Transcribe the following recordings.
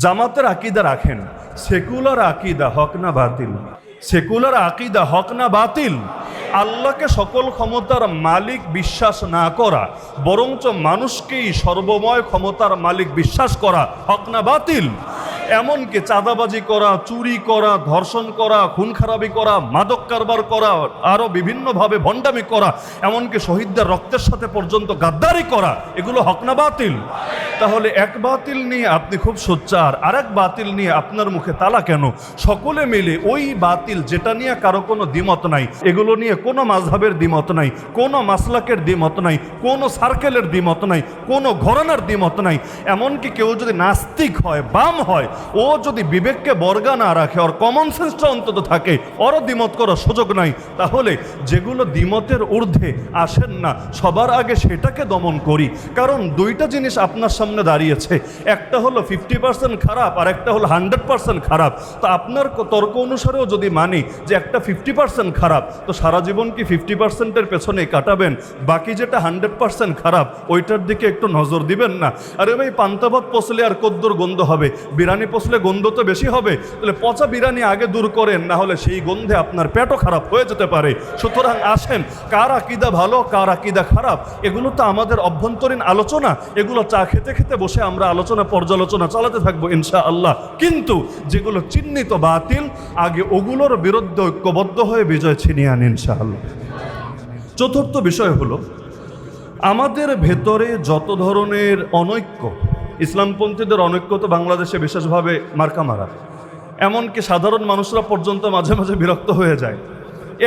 জামাতের আকীদা রাখেন, সেকুলার আকীদা হক না বাতিল? সেকুলার আকীদা হক না বাতিল? আল্লাহকে সকল ক্ষমতার মালিক বিশ্বাস না করা, বরঞ্চ মানুষকেই সর্বময় ক্ষমতার মালিক বিশ্বাস করা হক না বাতিল? এমনকি চাঁদাবাজি করা, চুরি করা, ধর্ষণ করা, খুন খারাপি করা, মাদক কারবার করা, আরও বিভিন্নভাবে ভণ্ডামি করা, এমনকি শহীদদের রক্তের সাথে পর্যন্ত গাদ্দারি করা, এগুলো হক না বাতিল? তাহলে এক বাতিল নিয়ে আপনি খুব সোচ্চার, আর এক বাতিল নিয়ে আপনার মুখে তালা কেন? সকলে মিলে ওই বাতিল যেটা নিয়ে কারো কোনো দ্বিমত নাই, এগুলো নিয়ে কোনো মাযহাবের দ্বিমত নাই, কোনো মাসলাকের দ্বিমত নাই, কোনো সার্কেলের দ্বিমত নাই, কোনো ঘরানার দ্বিমত নাই। এমনকি কেউ যদি নাস্তিক হয়, বাম হয়, ও যদি বিবেককে বর্গা না রাখে, ওর কমন সেন্সটা অন্তত থাকে, ওরও দ্বিমত করার সুযোগ নাই। তাহলে যেগুলো দ্বিমতের ঊর্ধ্বে আসেন না, সবার আগে সেটাকে দমন করি। কারণ দুইটা জিনিস আপনার সামনে দাঁড়িয়েছে, একটা হলো 50% খারাপ আর একটা হলো 100% খারাপ। তো আপনার তর্ক অনুসারেও যদি মানি যে একটা 50% খারাপ, তো সারা জীবন কি 50%-এর পেছনে কাটাবেন? বাকি যেটা 100% খারাপ, ওইটার দিকে একটু নজর দিবেন না? আরে ভাই, পান্তাভাত পচলে আর কদ্দুর গন্ধ হবে, বিরিয়ানি পচলে গন্ধ তো বেশি হবে। তাহলে পচা বিরিয়ানি আগে দূর করেন, না হলে সেই গন্ধে আপনার পেটও খারাপ হয়ে যেতে পারে। সুতরাং আসেন, কার আকীদা ভালো কার আকীদা খারাপ, এগুলো তো আমাদের অভ্যন্তরীণ আলোচনা, এগুলো চা খেতে খেতে বসে আমরা আলোচনা পর্যালোচনা চালাতে থাকবো ইনশাআল্লাহ। কিন্তু যেগুলো চিহ্নিত বাতিল, আগে ওগুলোর বিরুদ্ধে ঐক্যবদ্ধ হয়ে বিজয় ছিনিয়ে আন ইনশাআল্লাহ। চতুর্থ বিষয় হলো, আমাদের ভেতরে যত ধরনের অনৈক্য, ইসলামপন্থীদের অনৈক্য তো বাংলাদেশে বিশেষভাবে মার্কা মারা, এমনকি সাধারণ মানুষরা পর্যন্ত মাঝে মাঝে বিরক্ত হয়ে যায়।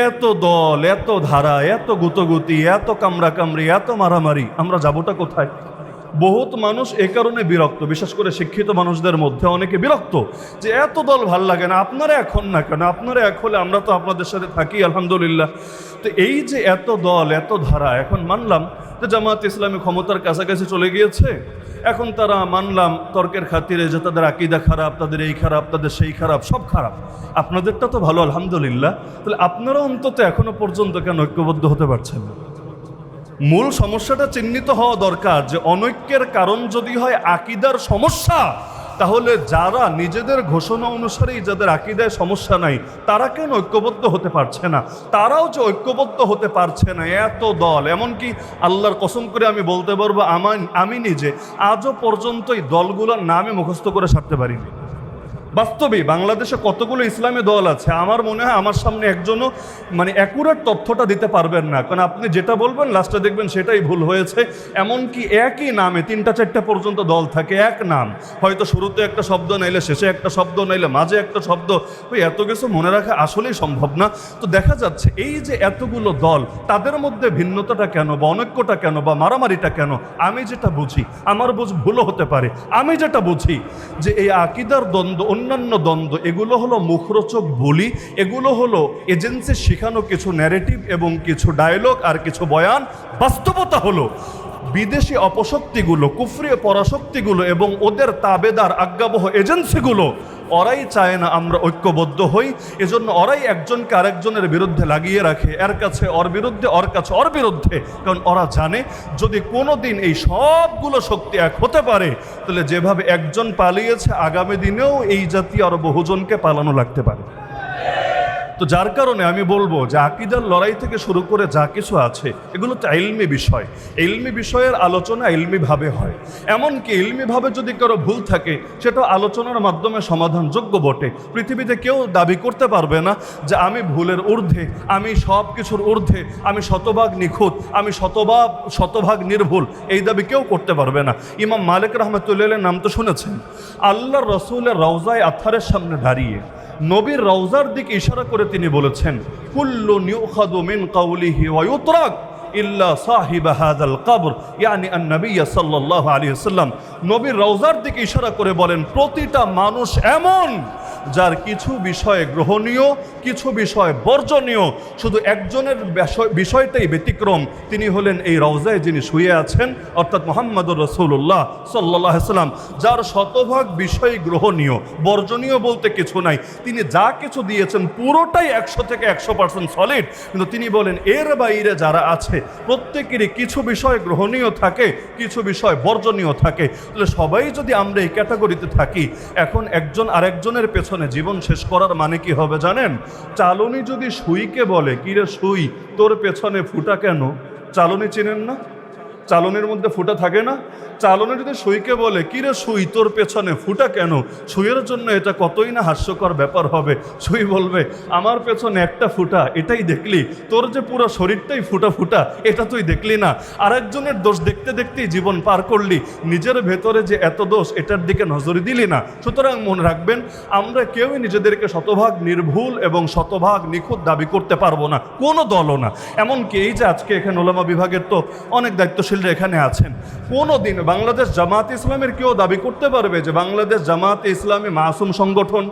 এত দল, এত ধারা, এত গুতগুতি, এত কামড়াকামড়ি, এত মারামারি, আমরা যাবোটা কোথায়? বহুত মানুষ এ কারণে বিরক্ত, বিশেষ করে শিক্ষিত মানুষদের মধ্যে অনেকে বিরক্ত যে এত দল ভাল লাগে না, আপনারা এখন না কেন? আপনারা এক হলে আমরা তো আপনাদের সাথে থাকি আলহামদুলিল্লাহ। তো এই যে এত দল, এত ধারা, এখন মানলাম যে জামাত ইসলামী ক্ষমতার কাছাকাছি চলে গিয়েছে, এখন তারা মানলাম তর্কের খাতিরে যে তাদের আকীদা খারাপ, তাদের এই খারাপ, তাদের সেই খারাপ, সব খারাপ। আপনাদেরটা তো ভালো আলহামদুলিল্লাহ। তাহলে আপনারা অন্তত এখনো পর্যন্ত কেন ঐক্যবদ্ধ হতে পারছেন না? মূল সমস্যাটা চিহ্নিত হওয়া দরকার যে অনৈক্যের কারণ যদি হয় আকীদার সমস্যা, তাহলে যারা নিজেদের ঘোষণা অনুসারেই যাদের আকীদায় সমস্যা নাই, তারা কেন ঐক্যবদ্ধ হতে পারছে না? তারাও যে ঐক্যবদ্ধ হতে পারছে না, এত দল, এমনকি আল্লাহর কসম করে আমি বলতে পারবো, আমি নিজে আজও পর্যন্ত এই দলগুলোর নামে মুখস্থ করে সারতে পারিনি। বাস্তবেই বাংলাদেশে কতগুলো ইসলামী দল আছে, আমার মনে হয় আমার সামনে একজনও অ্যাকুরেট তথ্যটা দিতে পারবেন না। কারণ আপনি যেটা বলবেন লাস্টে দেখবেন সেটাই ভুল হয়েছে। এমনকি একই নামে 3-4টা পর্যন্ত দল থাকে, এক নাম, হয়তো শুরুতে একটা শব্দ, নাইলে শেষে একটা শব্দ, নাইলে মাঝে একটা শব্দ। ওই এত কিছু মনে রাখা আসলেই সম্ভব না। তো দেখা যাচ্ছে এই যে এতগুলো দল, তাদের মধ্যে ভিন্নতাটা কেন, বা অনৈক্যটা কেন, বা মারামারিটা কেন? আমি যেটা বুঝি, আমার ভুলও হতে পারে, আমি যেটা বুঝি যে এই আকীদার দ্বন্দ্ব, অন্যান্য দ্বন্দ্ব, এগুলো হলো মুখরোচক বলি, এগুলো হলো এজেন্সি শেখানো কিছু ন্যারেটিভ এবং কিছু ডায়লগ আর কিছু বয়ান। বাস্তবতা হলো বিদেশি অপশক্তিগুলো, কুফরি পরাশক্তিগুলো এবং ওদের তাবেদার আজ্ঞাবহ এজেন্সিগুলো, ওরাই চায় না আমরা ঐক্যবদ্ধ হই। এজন্য ওরাই একজনকে আরেকজনের বিরুদ্ধে লাগিয়ে রাখে, এর কাছে ওর বিরুদ্ধে, ওর কাছে ওর বিরুদ্ধে। কারণ ওরা জানে যদি কোনো দিন এই সবগুলো শক্তি এক হতে পারে, তাহলে যেভাবে একজন পালিয়েছে, আগামী দিনেও এই জাতীয় আরো বহুজনকে পালানো লাগতে পারে। তো যার কারণে আমি বলবো যে আকীদার লড়াই থেকে শুরু করে যা কিছু আছে, এগুলো তো ইলমি বিষয়। ইলমি বিষয়ের আলোচনা ইলমিভাবে হয়। এমনকি ইলমিভাবে যদি কারো ভুল থাকে, সেটা আলোচনার মাধ্যমে সমাধানযোগ্য বটে। পৃথিবীতে কেউ দাবি করতে পারবে না যে আমি ভুলের ঊর্ধ্বে, আমি সব কিছুর ঊর্ধ্বে, আমি শতভাগ নিখুঁত, আমি শতভাগ নির্ভুল, এই দাবি কেউ করতে পারবে না। ইমাম মালিক রাহমাতুল্লাহর নাম তো শুনেছেন। আল্লাহর রাসূলের রওজায়ে আতহারের সামনে দাঁড়িয়ে নবীর রওজার দিকে ইশারা করে তিনি বলেছেন, কুল্লুন ইউখাযু মিন কাওলিহি ওয়া ইউতরাক ইল্লা সাহিব হাযাল কবর, ইয়ানি আন-নবী সাল্লাল্লাহু আলাইহি ওয়াসাল্লাম। নবীর রওজার দিকে ইশারা করে বলেন, প্রতিটা মানুষ এমন যার কিছু বিষয় গ্রহণীয়, কিছু বিষয় বর্জনীয়, শুধু একজনের বিষয়টাই ব্যতিক্রম। তিনি হলেন এই রওজায় যিনি শুয়ে আছেন, অর্থাৎ মুহাম্মদুর রাসূলুল্লাহ সাল্লাল্লাহু আলাইহি সাল্লাম, যার শতভাগ বিষয় গ্রহণীয়, বর্জনীয় বলতে কিছু নাই। তিনি যা কিছু দিয়েছেন পুরোটাই 100 থেকে 100% সলিড। কিন্তু তিনি বলেন এর বাইরে যারা আছে প্রত্যেকেরই কিছু বিষয় গ্রহণীয় থাকে, কিছু বিষয় বর্জনীয় থাকে। তাহলে সবাই যদি আমরা এই ক্যাটাগরিতে থাকি, এখন একজন আরেকজনের পেছনে জীবন শেষ করার মানে কি হবে জানেন? চালনি যদি সুইকে বলে, কিরে সুই তোর পেছনে ফুটা কেন? চালনি চেনেন না? চালনের মধ্যে ফুটা থাকে না? চালনে যদি সুইকে বলে কিরে সুই তোর পেছনে ফুটা কেন, সুইয়ের জন্য এটা কতই না হাস্যকর ব্যাপার হবে। সুই বলবে আমার পেছনে একটা ফুটা, এটাই দেখলি? তোর যে পুরো শরীরটাই ফুটা ফুটা, এটা তুই দেখলি না? আরেকজনের দোষ দেখতে দেখতেই জীবন পার করলি, নিজের ভেতরে যে এত দোষ এটার দিকে নজর দিলি না। সুতরাং মনে রাখবেন, আমরা কেউই নিজেদেরকে শতভাগ নির্ভুল এবং শতভাগ নিখুঁত দাবি করতে পারবো না, কোনো দলও না। এমনকি এই যে আজকে এখানে ওলামা বিভাগের তো অনেক দায়িত্বশীলরা এখানে আছেন, কোনো দিন বাংলাদেশ জামাত ইসলামের কেউ দাবি করতে পারবে যে বাংলাদেশ জামাত ইসলামী মাসুম সংগঠন,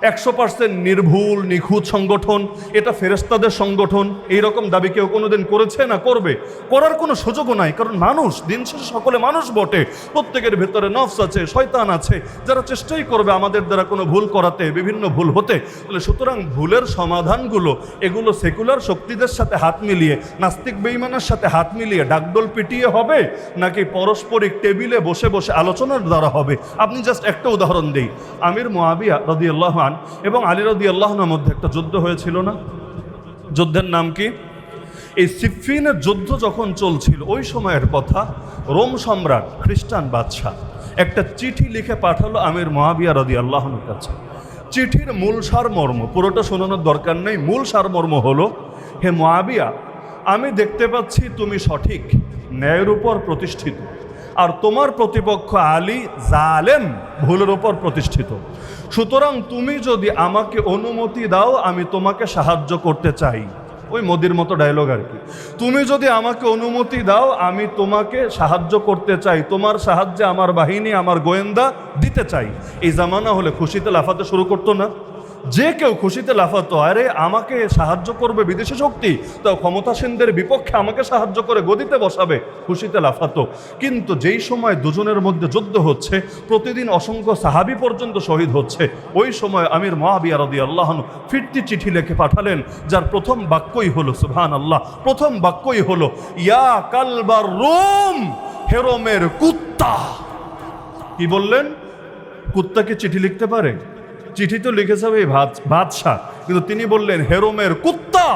100% নির্ভুল নিখুঁত সংগঠন, এটা ফেরেশতাদের সংগঠন, এইরকম দাবি কেউ কোনোদিন করেছে না করবে? করার কোনো সুযোগও নাই। কারণ মানুষ দিন শেষে সকলে মানুষ বটে, প্রত্যেকের ভেতরে নফস আছে, শয়তান আছে, যারা চেষ্টাই করবে আমাদের দ্বারা কোনো ভুল করাতে, বিভিন্ন ভুল হতে। তাহলে সুতরাং ভুলের সমাধানগুলো এগুলো সেকুলার শক্তিদের সাথে হাত মিলিয়ে, নাস্তিক বেঈমানের সাথে হাত মিলিয়ে ডাকডোল পিটিয়ে হবে, নাকি পারস্পরিক টেবিলে বসে বসে আলোচনার দ্বারা হবে? আপনি জাস্ট একটা উদাহরণ দেই। আমির মুআবিয়া রাদিয়াল্লাহু আনহু এবং আলী রাদিয়াল্লাহু আনহুর মধ্যে একটা যুদ্ধ হয়েছিল না? যুদ্ধের নাম কি? এই সিফফিনের যুদ্ধ যখন চলছিল ওই সময়ের কথা, রোম সম্রাট খ্রিস্টান বাদশাহ একটা চিঠি লিখে পাঠালো আমির মুআবিয়া রাদিয়াল্লাহু আনহুর কাছে। চিঠির মূল সারমর্ম, পুরোটা শোনানোর দরকার নেই, মূল সারমর্ম হলো, হে মুআবিয়া, আমি দেখতে পাচ্ছি তুমি সঠিক, ন্যায়ের উপর প্রতিষ্ঠিত, আর তোমার প্রতিপক্ষ আলী জালেম, ভুলের উপর প্রতিষ্ঠিত। সুতরাং তুমি যদি আমাকে অনুমতি দাও আমি তোমাকে সাহায্য করতে চাই। ওই মোদির মতো ডায়লগ আর কি। তুমি যদি আমাকে অনুমতি দাও আমি তোমাকে সাহায্য করতে চাই, তোমার সাহায্যে আমার বাহিনী, আমার গোয়েন্দা দিতে চাই। এই জামানা হলে খুশিতে লাফাতে শুরু করতো না? যে কেউ খুশিতে লাফাতো, আরে আমাকে সাহায্য করবে বিদেশি শক্তি, তো ক্ষমতাসীনদের বিপক্ষে আমাকে সাহায্য করে গদিতে বসাবে, খুশিতে লাফাতো। কিন্তু যেই সময় দুজনের মধ্যে যুদ্ধ হচ্ছে, প্রতিদিন অসংখ্য সাহাবী পর্যন্ত শহীদ হচ্ছে, ওই সময় আমির মুআবিয়া রাদিয়াল্লাহু আনহু ফিরতি চিঠি লিখে পাঠালেন, যার প্রথম বাক্যই হলো সুবহানাল্লাহ, প্রথম বাক্যই হলো ইয়া কালবার রোম, হে রোমের কুত্তা। কি বললেন? কুত্তাকে চিঠি লিখতে পারে? চিঠি তো লিখে যাবে বাদশাহ, কিন্তু তিনি বললেন হে রোমের কুত্তা,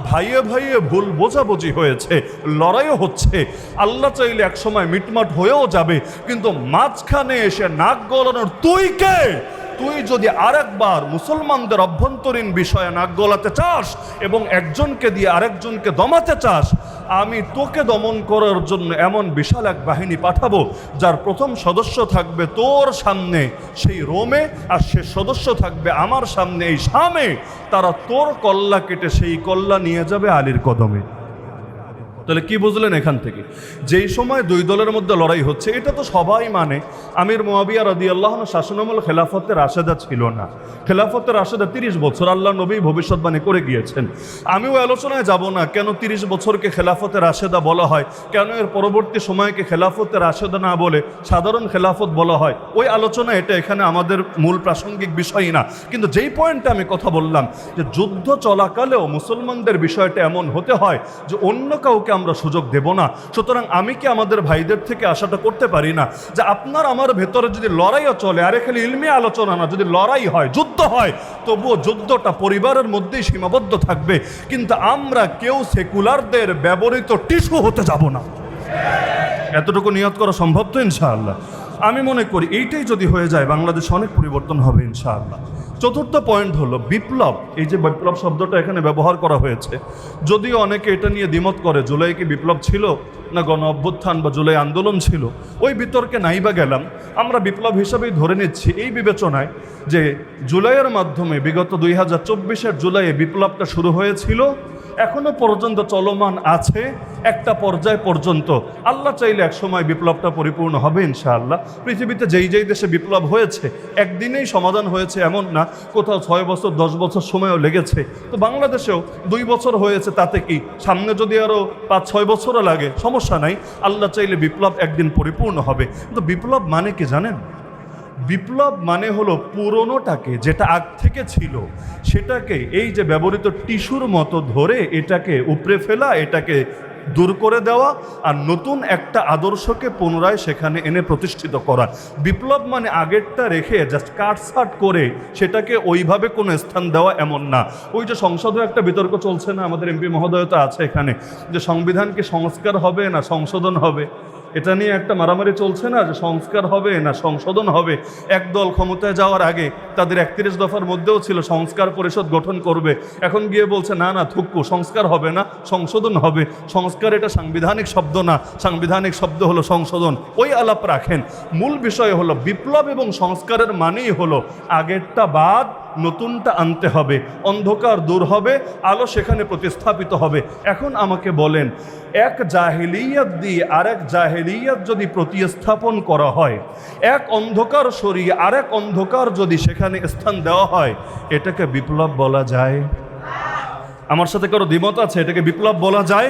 ভাইয়ে ভাইয়ে ভুল বোঝাবুঝি হয়েছে, লড়াইও হচ্ছে, আল্লাহ চাইলে এক সময় মিটমাট হয়েও যাবে, কিন্তু মাঝখানে এসে নাক গলানোর তুই কে? তুই যদি আরেকবার মুসলমানদের অভ্যন্তরীণ বিষয়ে নাক গলাতে চাস এবং একজনকে দিয়ে আরেকজনকে দমাতে চাস, আমি তোকে দমন করার জন্য এমন বিশাল এক বাহিনী পাঠাবো, যার প্রথম সদস্য থাকবে তোর সামনে সেই রোমে, আর সে সদস্য থাকবে আমার সামনে এই শামে। তারা তোর কল্লা কেটে সেই কল্লা নিয়ে যাবে আলীর কদমে। তাহলে কি বুঝলেন এখান থেকে? যেই সময় দুই দলের মধ্যে লড়াই হচ্ছে, এটা তো সবাই মানে। আমির মুআবিয়া রাদিয়াল্লাহু আনহু শাসনামল খেলাফতে রাশেদা ছিল না। খেলাফতে রাশেদা 30 বছর আল্লাহ নবী ভবিষ্যৎবাণী করে গিয়েছেন। আমিও আলোচনায় যাব না কেন 30 বছরকে খেলাফতে রাশেদা বলা হয়, কেন এর পরবর্তী সময়কে খেলাফতে রাশেদা না বলে সাধারণ খেলাফত বলা হয়, ওই আলোচনা এটা এখানে আমাদের মূল প্রাসঙ্গিক বিষয়ই না। কিন্তু যেই পয়েন্টে আমি কথা বললাম যে যুদ্ধ চলাকালেও মুসলমানদের বিষয়টা এমন হতে হয় যে অন্য কাউকে আমরা সুযোগ দেব না। সুতরাং আমি কি আমাদের ভাইদের থেকে আশাটা করতে পারি না যে আপনার আমার ভেতরে যদি লড়াইও চলে, আরে খালি ইলমি আলোচনা না, যদি লড়াই হয়, যুদ্ধ হয়, তবুও যুদ্ধটা পরিবারের মধ্যেই সীমাবদ্ধ থাকবে, কিন্তু আমরা কেউ সেকুলারদের ব্যবহৃত টিস্যু হতে যাব না। এতটুকু নিয়ত করা সম্ভব তো ইনশাআল্লাহ? আমি মনে করি এইটাই যদি হয়ে যায় বাংলাদেশ অনেক পরিবর্তন হবে ইনশাআল্লাহ। চতুর্থ পয়েন্ট হলো বিপ্লব। এই যে বিপ্লব শব্দটা এখানে ব্যবহার করা হয়েছে, যদিও অনেকে এটা নিয়ে দ্বিমত করে জুলাই কি বিপ্লব ছিল না গণ অভ্যুত্থান বা জুলাই আন্দোলন ছিল, ওই বিতর্কে নাই বা গেলাম। আমরা বিপ্লব হিসাবেই ধরে নিচ্ছি এই বিবেচনায় যে জুলাইয়ের মাধ্যমে বিগত 2024-এর জুলাইয়ে বিপ্লবটা শুরু হয়েছিল, এখনো পর্যন্ত চলমান আছে একটা পর্যায় পর্যন্ত। আল্লাহ চাইলে একসময় বিপ্লবটা পরিপূর্ণ হবে ইনশাআল্লাহ। পৃথিবীতে যেই যেই দেশে বিপ্লব হয়েছে একদিনেই সমাধান হয়েছে এমন না, কোথাও 6 বছর 10 বছর সময়ও লেগেছে। তো বাংলাদেশেও 2 বছর হয়েছে, তাতে কি, সামনে যদি আরও 5-6 বছরও লাগে সমস্যা নাই, আল্লাহ চাইলে বিপ্লব একদিন পরিপূর্ণ হবে। কিন্তু বিপ্লব মানে কি জানেন? বিপ্লব মানে হলো পুরনোটাকে, যেটা আগ থেকে ছিল সেটাকে এই যে ব্যবহৃত টিস্যুর মতো ধরে এটাকে উপড়ে ফেলা, এটাকে দূর করে দেওয়া, আর নতুন একটা আদর্শকে পুনরায় সেখানে এনে প্রতিষ্ঠিত করা। বিপ্লব মানে আগেরটা রেখে জাস্ট কাটছাট করে সেটাকে ওইভাবে কোনো স্থান দেওয়া এমন না। ওই যে সংসদে একটা বিতর্ক চলছে না, আমাদের এমপি মহোদয় তো আছে এখানে, যে সংবিধান কি সংস্কার হবে না সংশোধন হবে, এটা নিয়ে একটা মারামারি চলছে না, যে সংস্কার হবে না সংশোধন হবে। একদল ক্ষমতায় যাওয়ার আগে তাদের 31 দফার মধ্যেও ছিল সংস্কার পরিষদ গঠন করবে, এখন গিয়ে বলছে না না থুক্কু, সংস্কার হবে না সংশোধন হবে। সংস্কার এটা সাংবিধানিক শব্দ না, সাংবিধানিক শব্দ হলো সংশোধন। ওই আলাপ রাখেন, মূল বিষয় হলো বিপ্লব এবং সংস্কারের মানেই হলো আগেরটা বাদ নতুনটা আনতে হবে, অন্ধকার দূর হবে, আলো সেখানে প্রতিস্থাপিত হবে। এখন আমাকে বলেন, এক জাহেলিয়াত দিয়ে আরেক জাহেলিয়াত যদি প্রতিস্থাপন করা হয়, এক অন্ধকার সরিয়ে আরেক অন্ধকার যদি সেখানে স্থান দেওয়া হয়, এটাকে বিপ্লব বলা যায়? আমার সাথে কারো দ্বিমত আছে? এটাকে বিপ্লব বলা যায়?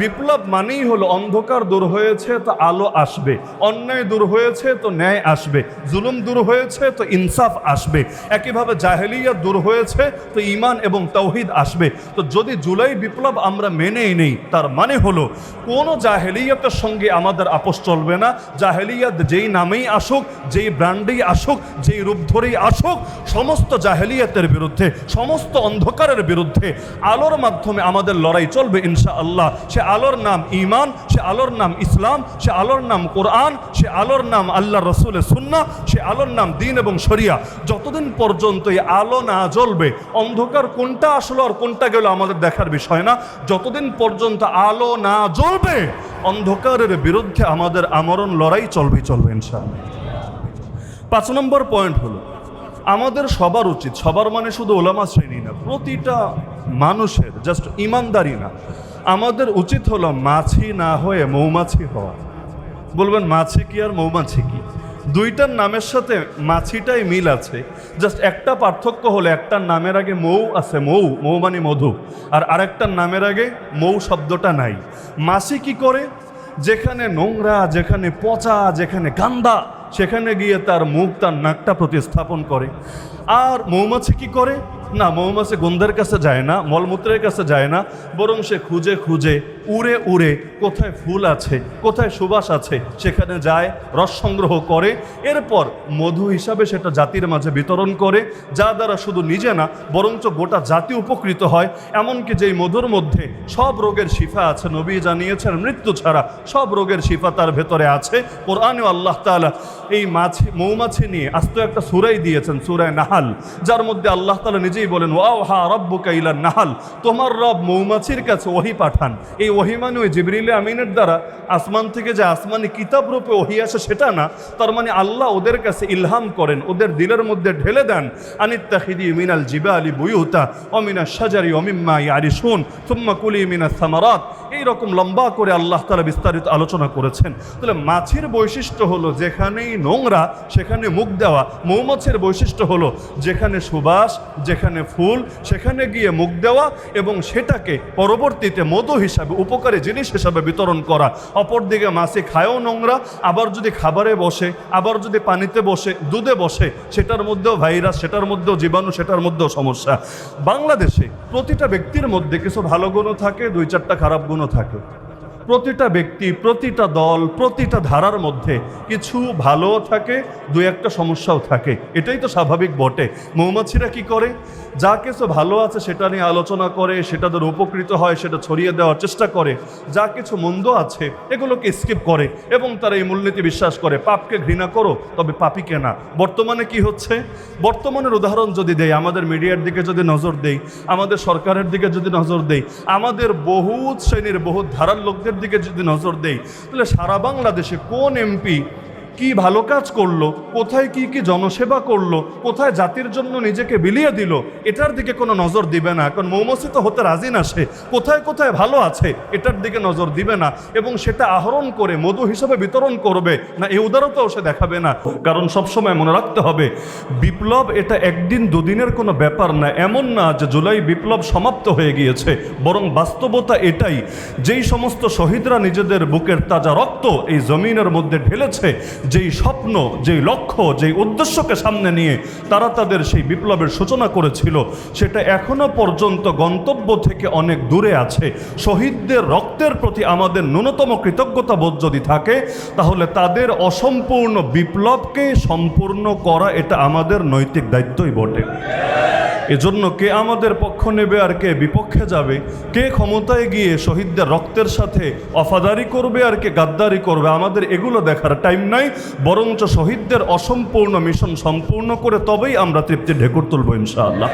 বিপ্লব মানেই হলো অন্ধকার দূর হয়েছে তো আলো আসবে, অন্যায় দূর হয়েছে তো ন্যায় আসবে, জুলুম দূর হয়েছে তো ইনসাফ আসবে, একইভাবে জাহেলিয়াত দূর হয়েছে তো ঈমান এবং তাওহীদ আসবে। তো যদি জুলাই বিপ্লব আমরা মেনেই নেই, তার মানে হলো কোনো জাহেলিয়াতের সঙ্গে আমাদের আপোষ চলবে না। জাহেলিয়াত যেই নামেই আসুক, যেই ব্র্যান্ডেই আসুক, যেই রূপ ধরেই আসুক, সমস্ত জাহেলিয়াতের বিরুদ্ধে, সমস্ত অন্ধকারের বিরুদ্ধে আলোর মাধ্যমে আমাদের লড়াই চলবে ইনশাআল্লাহ। সে আলোর নাম ঈমান, সে আলোর নাম ইসলাম, সে আলোর নাম কোরআন, সে আলোর নাম আল্লাহ রসুলের সুন্নাহ, সে আলোর নাম দ্বীন এবং শরিয়া। যতদিন পর্যন্ত এই আলো না জ্বলবে, অন্ধকার কোনটা আসলো আর কোনটা গেল আমাদের দেখার বিষয় না, যতদিন পর্যন্ত আলো না জ্বলবে অন্ধকারের বিরুদ্ধে আমাদের আমরণ লড়াই চলবে ইনশাআল্লাহ। 5 নম্বর পয়েন্ট হলো, আমাদের সবার উচিত, সবার মানে শুধু ওলামা শ্রেণী না, প্রতিটা মানুষের, জাস্ট ইমানদারি না, আমাদের উচিত হলো মাছি না হয়ে মৌমাছি হওয়া। বলবেন মাছি কি আর মৌমাছি কি? দুইটার নামের সাথে মাছিটাই মিল আছে, জাস্ট একটা পার্থক্য হলো একটার নামের আগে মৌ আছে, মৌ মানে মধু, আর আরেকটার নামের আগে মৌ শব্দটা নাই। মাছি কি করে? যেখানে নোংরা, যেখানে পচা, যেখানে গান্দা, সেখানে গিয়ে তার মুখ, তার নাকটা প্রতিস্থাপন করে। আর মৌমাছি কি করে? না, মৌমাছি গন্ধের কাছে যায় না, মলমূত্রের কাছে যায় না, বরং সে খুঁজে খুঁজে উড়ে উড়ে কোথায় ফুল আছে, কোথায় সুবাস আছে সেখানে যায়, রস সংগ্রহ করে, এরপর মধু হিসাবে সেটা জাতির মাঝে বিতরণ করে, যা দ্বারা শুধু নিজে না বরঞ্চ গোটা জাতি উপকৃত হয়। এমনকি যেই মধুর মধ্যে সব রোগের শিফা আছে, নবী জানিয়েছেন মৃত্যু ছাড়া সব রোগের শিফা তার ভেতরে আছে। কোরআনেও আল্লাহ তাআলা এই মৌমাছি নিয়ে আস্ত একটা সূরাই দিয়েছেন, সূরা নাহাল, যার মধ্যে আল্লাহ তাআলা নিজেই বলেন, ওয়াহা রাব্বুকা ইলান নাহাল, তোমার রব মৌমাছির কাছে ওহী পাঠান। এই ওহী মানে ওই জিবরিল আমিনের দ্বারা আসমান থেকে যে আসমানি কিতাব রূপে ওহী আসে সেটা না, তার মানে আল্লাহ ওদের কাছে ইলহাম করেন, ওদের দিলের মধ্যে ঢেলে দেন, আনিত্তাখিদি মিনাল জিবালি বুয়ুতা ওয়া মিনাশ শাজারি ওয়া মিম্মা ইয়ারিশুন সুম্মা কুলি মিনাস সামারাত। এইরকম লম্বা করে আল্লাহ তাআলা বিস্তারিত আলোচনা করেছেন। তাহলে মাছির বৈশিষ্ট্য হলো যেখানেই নোংরা সেখানে মুখ দেওয়া, মৌমাছির বৈশিষ্ট্য হলো যেখানে সুবাস, যেখানে ফুল, সেখানে গিয়ে মুখ দেওয়া এবং সেটাকে পরবর্তীতে মধু হিসাবে, উপকারী জিনিস হিসাবে বিতরণ করা। অপরদিকে মাছি খায়ও নোংরা, আবার যদি খাবারে বসে, আবার যদি পানিতে বসে, দুধে বসে, সেটার মধ্যেও ভাইরাস, সেটার মধ্যেও জীবাণু, সেটার মধ্যেও সমস্যা। বাংলাদেশে প্রতিটা ব্যক্তির মধ্যে কিছু ভালো গুণও থাকে, 2-4টা খারাপ গুণও থাকে। প্রতিটা ব্যক্তি, প্রতিটা দল, প্রতিটা ধারার মধ্যে কিছু ভালোও থাকে, 2-1টা সমস্যাও থাকে, এটাই তো স্বাভাবিক বটে। মৌমাছিরা কি করে? যা কিছু ভালো আছে সেটা নিয়ে আলোচনা করে, সেটা তাদের উপকৃত হয়, সেটা ছড়িয়ে দেওয়ার চেষ্টা করে। যা কিছু মন্দ আছে এগুলোকে স্কিপ করে এবং তারা এই মূলনীতি বিশ্বাস করে, পাপকে ঘৃণা করো তবে পাপীকে না। বর্তমানে কি হচ্ছে? বর্তমানের উদাহরণ যদি দেই, আমাদের মিডিয়ার দিকে যদি নজর দেই, আমাদের সরকারের দিকে যদি নজর দেই, আমাদের বহুত শ্রেণীর বহুত ধারার লোকদের দিকে যদি নজর দেই, তাহলে সারা বাংলাদেশে কোন এমপি কি ভালো কাজ করলো, কোথায় কি কি জনসেবা করলো, কোথায় জাতির জন্য নিজেকে বিলিয়ে দিল, এটার দিকে কোনো নজর দিবে না। কারণ মৌমাছি তো হতে রাজি না, সে কোথায় কোথায় ভালো আছে এটার দিকে নজর দিবে না, এবং সেটা আহরণ করে মধু হিসাবে বিতরণ করবে না, এই উদারতাও সে দেখাবে না। কারণ সবসময় মনে রাখতে হবে, বিপ্লব এটা একদিন দুদিনের কোনো ব্যাপার না। এমন না যে জুলাই বিপ্লব সমাপ্ত হয়ে গিয়েছে, বরং বাস্তবতা এটাই, যেই সমস্ত শহীদরা নিজেদের বুকের তাজা রক্ত এই জমিনের মধ্যে ঢেলেছে, যেই স্বপ্ন, যেই লক্ষ্য, যেই উদ্দেশ্যকে সামনে নিয়ে তারা তাদের সেই বিপ্লবের সূচনা করেছিল, সেটা এখনো পর্যন্ত গন্তব্য থেকে অনেক দূরে আছে। শহীদদের রক্তের প্রতি আমাদের ন্যূনতম কৃতজ্ঞতাবোধ যদি থাকে, তাহলে তাদের অসম্পূর্ণ বিপ্লবকে সম্পূর্ণ করা এটা আমাদের নৈতিক দায়িত্বই বটে। এজন্য কে আমাদের পক্ষ নেবে আর কে বিপক্ষে যাবে, কে ক্ষমতায় গিয়ে শহীদদের রক্তের সাথে ওফাদারি করবে আর কে গাদ্দারি করবে, আমাদের এগুলো দেখার টাইম নাই। বরঞ্চ শহীদদের অসম্পূর্ণ মিশন সম্পূর্ণ করে তবেই আমরা তৃপ্তির ঢেকুর তুলব ইনশাআল্লাহ।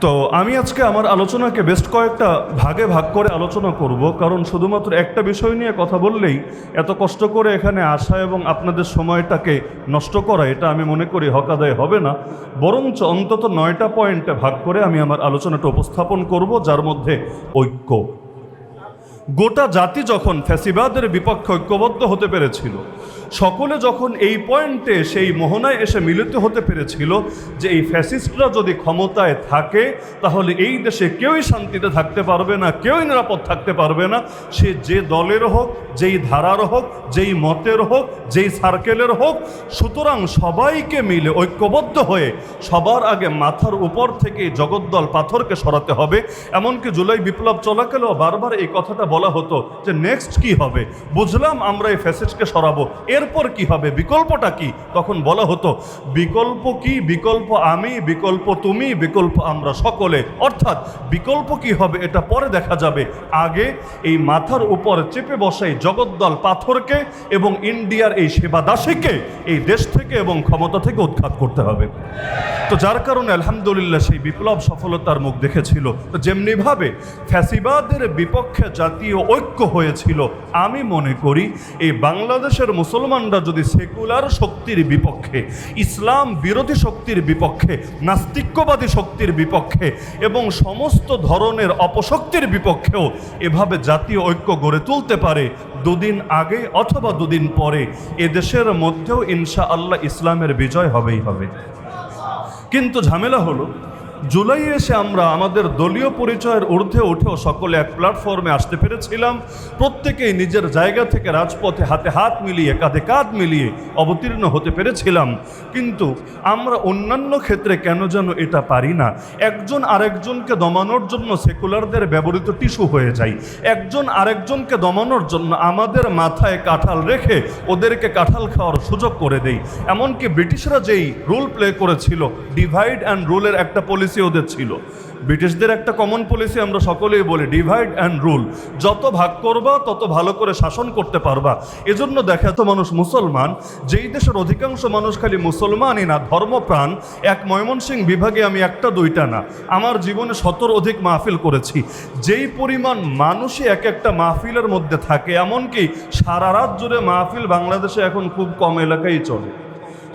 তো আমি আজকে আমার আলোচনাকে বেস্ট কয়েকটা ভাগে ভাগ করে আলোচনা করব, কারণ শুধুমাত্র একটা বিষয় নিয়ে কথা বললেই এত কষ্ট করে এখানে আসা এবং আপনাদের সময়টাকে নষ্ট করা, এটা আমি মনে করি হক আদায় হবে না। বরঞ্চ অন্তত 9টা পয়েন্টে ভাগ করে আমি আমার আলোচনাটা উপস্থাপন করব, যার মধ্যে ঐক্য। গোটা জাতি যখন ফ্যাসিবাদের বিপক্ষে ঐক্যবদ্ধ হতে পেরেছিল, সকলে যখন এই পয়েন্টে সেই মোহনায় এসে মিলিত হতে পেরেছিল যে এই ফ্যাসিস্টরা যদি ক্ষমতায় থাকে তাহলে এই দেশে কেউই শান্তিতে থাকতে পারবে না, কেউই নিরাপদ থাকতে পারবে না, সে যে দলের হোক, যেই ধারার হোক, যেই মতের হোক, যেই সার্কেলের হোক। সুতরাং সবাইকে মিলে ঐক্যবদ্ধ হয়ে সবার আগে মাথার উপর থেকে জগদ্দল পাথরকে সরাতে হবে। এমনকি জুলাই বিপ্লব চলাকালেও বারবার এই কথাটা বলা হতো যে নেক্সট কি হবে, বুঝলাম আমরা এই ফ্যাসিস্টকে সরাবো, এরপর কি হবে, বিকল্পটা কি? তখন বলা হতো বিকল্প কি, বিকল্প আমি, বিকল্প তুমি, বিকল্প আমরা সকলে। অর্থাৎ বিকল্প কি হবে এটা পরে দেখা যাবে, আগে এই মাথার উপর চেপে বসাই জগদ্দল পাথরকে এবং ইন্ডিয়ার এই সেবা দাসীকে এই দেশ থেকে এবং ক্ষমতা থেকে উৎখাত করতে হবে। তো যার কারণে আলহামদুলিল্লাহ সেই বিপ্লব সফলতার মুখ দেখেছিল। তো যেমনিভাবে ফ্যাসিবাদের বিপক্ষে জাতীয় ঐক্য হয়েছিল, আমি মনে করি এই বাংলাদেশের মুসলমানরা যদি সেকুলার শক্তির বিপক্ষে, ইসলাম বিরোধী শক্তির বিপক্ষে, নাস্তিক্যবাদী শক্তির বিপক্ষে এবং সমস্ত ধরনের অপশক্তির বিপক্ষেও এভাবে জাতীয় ঐক্য গড়ে তুলতে পারে, দুদিন আগে অথবা দুদিন পরে এদেশের মধ্যেও ইনশাআল্লাহ ইসলামের বিজয় হবেই হবে। কিন্তু ঝামেলা হলো, জুলাইয়ে এসে আমরা আমাদের দলীয় পরিচয়ের ঊর্ধ্বে উঠেও সকলে এক প্ল্যাটফর্মে আসতে পেরেছিলাম, প্রত্যেকেই নিজের জায়গা থেকে রাজপথে হাতে হাত মিলিয়ে, কাঁধে কাঁধ মিলিয়ে অবতীর্ণ হতে পেরেছিলাম। কিন্তু আমরা অন্যান্য ক্ষেত্রে কেন যেন এটা পারি না। একজন আরেকজনকে দমানোর জন্য সেকুলারদের ব্যবহৃত টিস্যু হয়ে যায়, একজন আরেকজনকে দমানোর জন্য আমাদের মাথায় কাঁঠাল রেখে ওদেরকে কাঁঠাল খাওয়ার সুযোগ করে দেই। এমনকি ব্রিটিশরা যেই রুল প্লে করেছিল, ডিভাইড অ্যান্ড রুলের একটা পলিসি ওদের ছিল। ব্রিটিশদের একটা কমন পলিসি আমরা সকলেই বলি, ডিভাইড অ্যান্ড রুল, যত ভাগ করবা তত ভালো করে শাসন করতে পারবা। এজন্য দেখা তো মানুষ মুসলমান, যেই দেশের অধিকাংশ মানুষ খালি মুসলমানই না, ধর্মপ্রাণ। এক ময়মনসিংহ বিভাগে আমি একটা দুইটা না, আমার জীবনে 100 অধিক মাহফিল করেছি। যেই পরিমাণ মানুষই এক একটা মাহফিলের মধ্যে থাকে, এমনকি সারা রাত জুড়ে মাহফিল বাংলাদেশে এখন খুব কম এলাকায় চলে।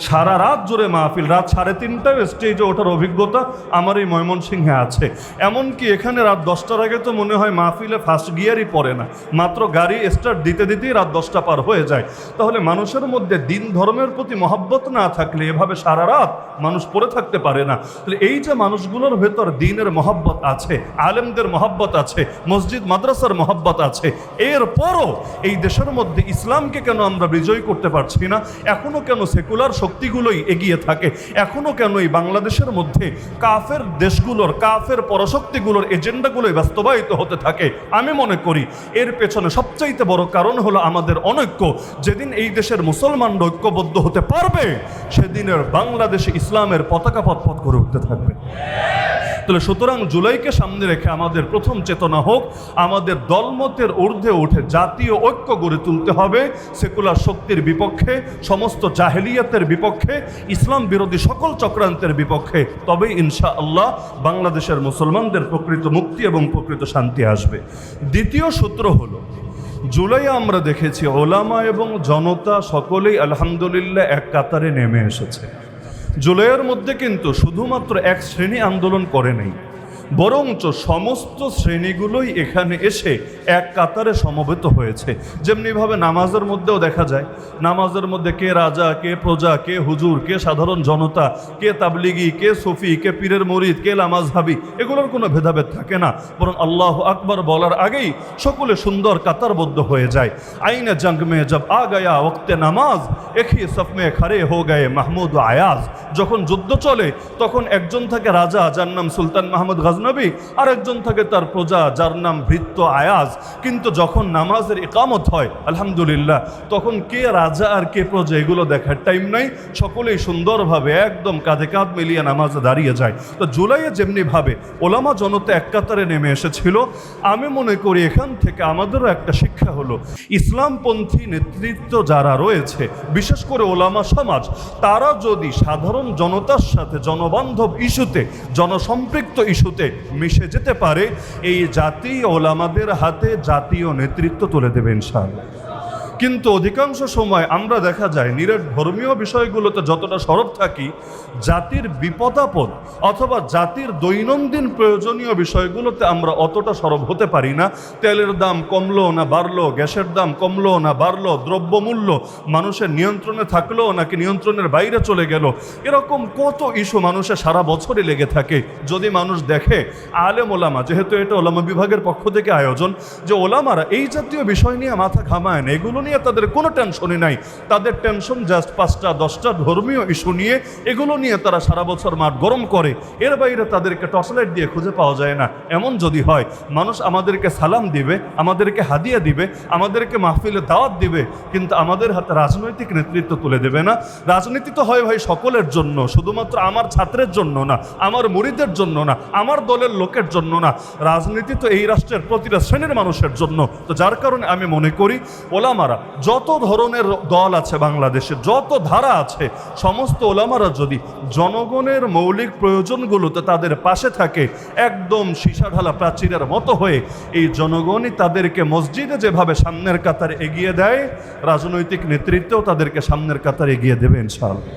সারা রাত জুড়ে মাহফিল, রাত 3:30টায় স্টেজে ওঠার অভিজ্ঞতা আমার এই ময়মনসিংহে আছে। এমনকি এখানে রাত 10টার আগে তো মনে হয় মাহফিলে ফার্স্ট গিয়ারই পড়ে না, মাত্র গাড়ি স্টার্ট দিতে দিতেই রাত 10টা পার হয়ে যায়। তাহলে মানুষের মধ্যে দিন ধর্মের প্রতি মহব্বত না থাকলে এভাবে সারা রাত মানুষ পড়ে থাকতে পারে না। তাহলে এই যে মানুষগুলোর ভেতর দিনের মহব্বত আছে, আলেমদের মহব্বত আছে, মসজিদ মাদ্রাসার মহব্বত আছে, এরপরও এই দেশের মধ্যে ইসলামকে কেন আমরা বিজয় করতে পারছি না? এখনও কেন সেকুলার শক্তিগুলোই এগিয়ে থাকে? এখনও কেন এই বাংলাদেশের মধ্যে কাফের দেশগুলোর, কাফের পরশক্তিগুলোর এজেন্ডাগুলোই বাস্তবায়িত হতে থাকে? আমি মনে করি এর পেছনে সবচাইতে বড় কারণ হলো আমাদের অনৈক্য। যেদিন এই দেশের মুসলমানরা ঐক্যবদ্ধ হতে পারবে, সেদিনের বাংলাদেশে ইসলামের পতাকা পথ করে উঠতে থাকবে। তাহলে সুতরাং জুলাইকে সামনে রেখে আমাদের প্রথম চেতনা হোক, আমাদের দলমতের ঊর্ধ্বে উঠে জাতীয় ঐক্য গড়ে তুলতে হবে, সেকুলার শক্তির বিপক্ষে, সমস্ত জাহেলিয়াতের বিপক্ষে, ইসলাম বিরোধী সকল চক্রান্তের বিপক্ষে। তবেই ইনশাআল্লাহ বাংলাদেশের মুসলমানদের প্রকৃত মুক্তি এবং প্রকৃত শান্তি আসবে। দ্বিতীয় সূত্র হলো জুলাই আমরা দেখেছি ওলামা এবং জনতা সকলেই আলহামদুলিল্লাহ এক কাতারে নেমে এসেছে। জুলাইয়ের মধ্যে কিন্তু শুধুমাত্র এক শ্রেণী আন্দোলন করে নেই, বরঞ্চ সমস্ত শ্রেণীগুলোই এখানে এসে এক কাতারে সমবেত হয়েছে। যেমনিভাবে নামাজের মধ্যেও দেখা যায়, নামাজের মধ্যে কে রাজা, কে প্রজা, কে হুজুর, কে সাধারণ জনতা, কে তাবলিগি, কে সুফি, কে পীরের মরিদ, কে লামাজহাবি, এগুলোর কোনো ভেদাভেদ থাকে না, বরং আল্লাহ আকবার বলার আগেই সকলে সুন্দর কাতারবদ্ধ হয়ে যায়। আইনে জঙ্গ মে জব আ গয়া ওক্তে নামাজ একই সফ মে খড়ে হো গয়ে মাহমুদ ও আয়াজ। যখন যুদ্ধ চলে তখন একজন থাকে রাজা যার নাম সুলতান মাহমুদ গজনবী, আর একজন থাকে তার প্রজা যার নাম ভৃত্য আয়াজ। কিন্তু যখন নামাজের ইকামত হয় আলহামদুলিল্লাহ, তখন কে রাজা আর কে প্রজা এগুলো দেখার টাইম নাই, সকলেই সুন্দরভাবে একদম কাঁধে কাঁধ মিলিয়ে নামাজে দাঁড়িয়ে যায়। তো জুলাইয়ে যেমনিভাবে ওলামা জনতা এক কাতারে নেমে এসেছিল, আমি মনে করি এখান থেকে আমাদেরও একটা শিক্ষা হলো, ইসলামপন্থী নেতৃত্ব যারা রয়েছে, বিশেষ করে ওলামা সমাজ, তারা যদি সাধারণ জনতার সাথে জনবান্ধব ইস্যুতে, জনসম্পৃক্ত ইস্যুতে মিশে যেতে পারে, এই জাতি ওলামাদের হাতে জাতীয় নেতৃত্ব তুলে দেবে ইনশাআল্লাহ। কিন্তু অধিকাংশ সময় আমরা দেখা যায় নিরেট ধর্মীয় বিষয়গুলোতে যতটা সরব থাকি, জাতির বিপদাপদ অথবা জাতির দৈনন্দিন প্রয়োজনীয় বিষয়গুলোতে আমরা অতটা সরব হতে পারি না। তেলের দাম কমলো না বাড়লো, গ্যাসের দাম কমলো না বাড়লো, দ্রব্যমূল্য মানুষের নিয়ন্ত্রণে থাকলো নাকি নিয়ন্ত্রণের বাইরে চলে গেল, এরকম কত ইস্যু মানুষের সারা বছরই লেগে থাকে। যদি মানুষ দেখে আলেম ওলামা, যেহেতু এটা ওলামা বিভাগের পক্ষ থেকে আয়োজন, যে ওলামারা এই জাতীয় বিষয় নিয়ে মাথা ঘামায় না, এগুলো নিয়ে তাদের কোনো টেনশনই নাই, তাদের টেনশন জাস্ট 5টা 10টা ধর্মীয় ইস্যু নিয়ে, এগুলো নিয়ে তারা সারা বছর মাঠ গরম করে, এর বাইরে তাদেরকে টর্চলাইট দিয়ে খুঁজে পাওয়া যায় না। এমন যদি হয়, মানুষ আমাদেরকে সালাম দিবে, আমাদেরকে হাদিয়া দিবে, আমাদেরকে মাহফিলে দাওয়াত দিবে, কিন্তু আমাদের হাতে রাজনৈতিক নেতৃত্ব তুলে দেবে না। রাজনীতি তো হয় ভাই সকলের জন্য, শুধুমাত্র আমার ছাত্রের জন্য না, আমার মুরিদের জন্য না, আমার দলের লোকের জন্য না, রাজনীতি তো এই রাষ্ট্রের প্রতিটা শ্রেণীর মানুষের জন্য। তো যার কারণে আমি মনে করি ওলামারা, যত ধরনের দল আছে বাংলাদেশে, যত ধারা আছে, সমস্ত ওলামারা যদি জনগণের মৌলিক প্রয়োজনগুলোতে তাদের পাশে থাকে, একদম সীসা ঢালা প্রাচীরের মতো হয়ে, এই জনগণই তাদেরকে মসজিদে যেভাবে সামনের কাতারে এগিয়ে দেয়, রাজনৈতিক নেতৃত্বেও তাদেরকে সামনের কাতারে এগিয়ে দেবে ইনশাআল্লাহ।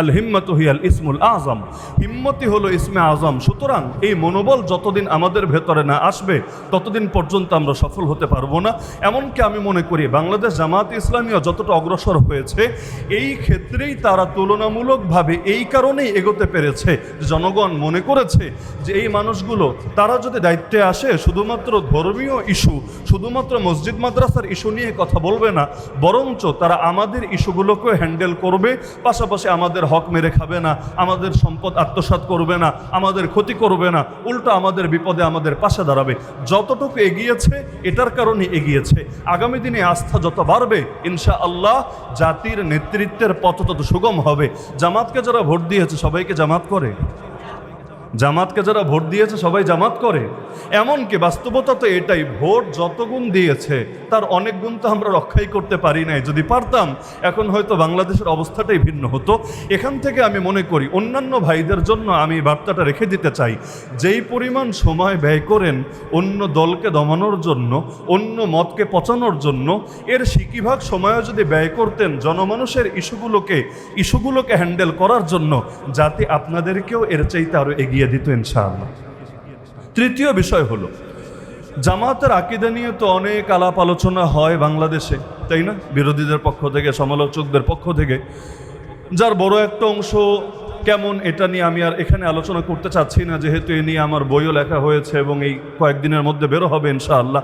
আল হিম্মতু হিয়াল ইসমুল আজম, হিম্মতি হলো ইসমে আজম। সুতরাং এই মনোবল যতদিন আমাদের ভেতরে না আসবে, ততদিন পর্যন্ত আমরা সফল হতে পারবো না। এমনকি আমি মনে করি বাংলাদেশ জামায়াতে ইসলামীও যতটা অগ্রসর হয়েছে, এই ক্ষেত্রেই তারা তুলনামূলকভাবে এই কারণেই এগোতে পেরেছে, জনগণ মনে করেছে যে এই মানুষগুলো, তারা যদি দায়িত্বে আসে, শুধুমাত্র ধর্মীয় ইস্যু, শুধুমাত্র মসজিদ মাদ্রাসার ইস্যু নিয়ে কথা বলবে না, বরঞ্চ তারা আমাদের ইস্যুগুলোকেও হ্যান্ডেল করবে, পাশাপাশি আমাদের হক মেরে খাবে না, আমাদের সম্পদ আত্মসাৎ করবে না, আমাদের ক্ষতি করবে না, উল্টো আমাদের বিপদে আমাদের পাশে দাঁড়াবে। যতটুকু এগিয়েছে এটার কারণে এগিয়েছে। আগামী দিনে আস্থা যত বাড়বে ইনশাআল্লাহ জাতির নেতৃত্বের পথ তত সুগম হবে। জামাতকে যারা ভোট দিয়েছে সবাইকে জামাত করে, জামাতকে যারা ভোট দিয়েছে সবাই জামাত করে। এমনকি বাস্তবতা তো এটাই, ভোট যত গুণ দিয়েছে তার অনেক গুণ তো আমরা রক্ষাই করতে পারি নাই। যদি পারতাম এখন হয়তো বাংলাদেশের অবস্থাটাই ভিন্ন হতো। এখান থেকে আমি মনে করি অন্যান্য ভাইদের জন্য আমি বার্তাটা রেখে দিতে চাই, যেই পরিমাণ সময় ব্যয় করেন অন্য দলকে দমানোর জন্য, অন্য মতকে পচানোর জন্য, এর সিকিভাগ সময়ও যদি ব্যয় করতেন জনমানুষের ইস্যুগুলোকে হ্যান্ডেল করার জন্য, জাতি আপনাদেরকেও এর চাইতে আরও এগিয়ে দিত ইনশাআল্লাহ। তৃতীয় বিষয় হলো, জামাতের আকীদা নিয়ে তো অনেক আলাপ আলোচনা হয় বাংলাদেশে, তাই না? বিরোধীদের পক্ষ থেকে, সমালোচকদের পক্ষ থেকে, যার বড় একটা অংশ কেমন এটা নিয়ে আমি আর এখানে আলোচনা করতে চাচ্ছি না, যেহেতু এ নিয়ে আমার বইও লেখা হয়েছে এবং এই কয়েকদিনের মধ্যে বেরো হবে ইনশাআল্লাহ।